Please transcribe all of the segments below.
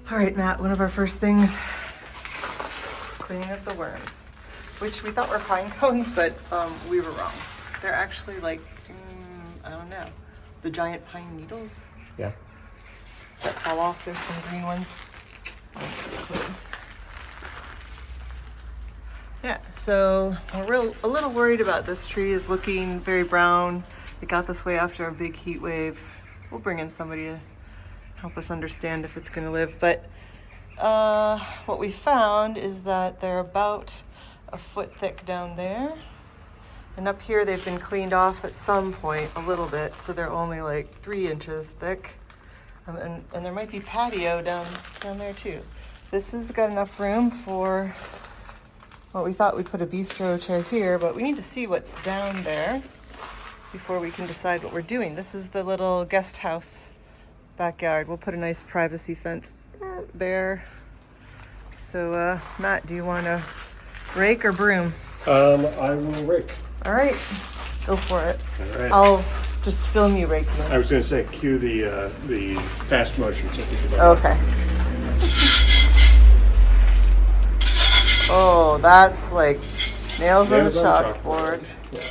All right, Matt, one of our first things is cleaning up the worms, which we thought were pine cones, but we were wrong. They're actually like, I don't know, the giant pine needles. Yeah. That fall off. There's some green ones. Close. Yeah, so we're a little worried about this tree. Is looking very brown. It got this way after a big heat wave. We'll bring in somebody to help us understand if it's gonna live. But what we found is that they're about a foot thick down there. And up here they've been cleaned off at some point a little bit, so they're only like 3 inches thick. And there might be patio down there too. This has got enough room for, well, we thought we'd put a bistro chair here, but we need to see what's down there before we can decide what we're doing. This is the little guest house backyard. We'll put a nice privacy fence there. So, Matt, do you want to rake or broom? I will rake. All right, go for it. All right. I'll just film you raking. I was going to say, cue the fast motion so people don't. Okay. Oh, that's like nails on a chalkboard. Yeah.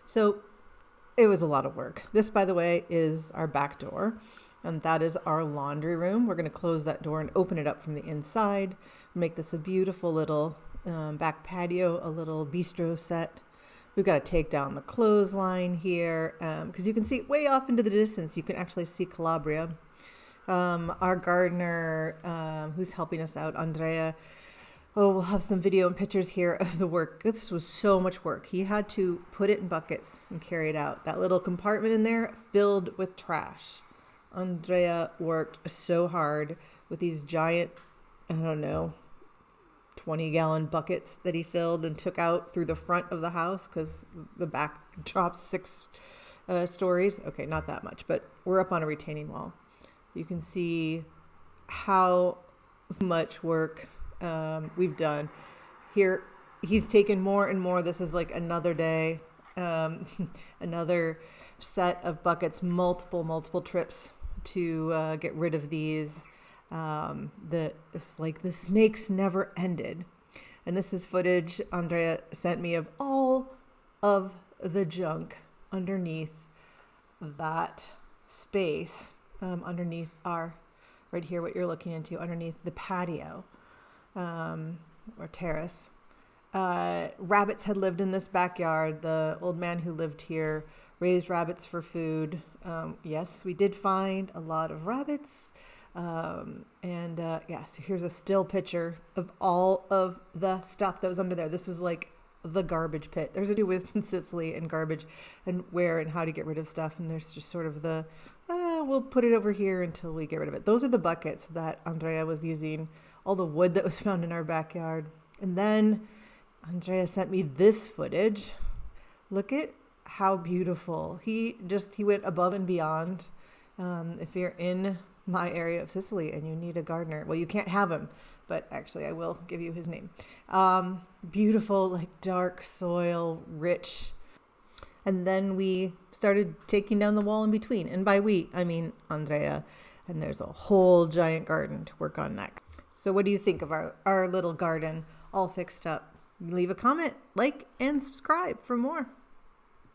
So it was a lot of work. This, by the way, is our back door, and that is our laundry room. We're going to close that door and open it up from the inside, make this a beautiful little back patio, a little bistro set. We've got to take down the clothesline here because you can see way off into the distance. You can actually see Calabria. Our gardener who's helping us out, Andrea, we'll have some video and pictures here of the work. This was so much work. He had to put it in buckets and carry it out. That little compartment in there filled with trash. Andrea worked so hard with these giant, 20-gallon buckets that he filled and took out through the front of the house because the back drops 6 stories. Okay, not that much, but we're up on a retaining wall. You can see how much work we've done here. He's taken more and more. This is like another day, another set of buckets, multiple trips to get rid of these. It's like the snakes never ended. And this is footage Andrea sent me of all of the junk underneath that space, underneath right here, what you're looking into, underneath the patio. Or terrace. Rabbits had lived in this backyard. The old man who lived here raised rabbits for food. Yes, we did find a lot of rabbits. So here's a still picture of all of the stuff that was under there. This was like the garbage pit. There's a do with Sicily and garbage and where and how to get rid of stuff. And there's just sort of the we'll put it over here until we get rid of it. Those are the buckets that Andrea was using, all the wood that was found in our backyard. And then Andrea sent me this footage. Look at how beautiful. He went above and beyond. If you're in my area of Sicily and you need a gardener, well, you can't have him, but actually I will give you his name. Beautiful, like dark soil, rich. And then we started taking down the wall in between. And by we, I mean Andrea. And there's a whole giant garden to work on next. So what do you think of our little garden all fixed up? Leave a comment, like, and subscribe for more.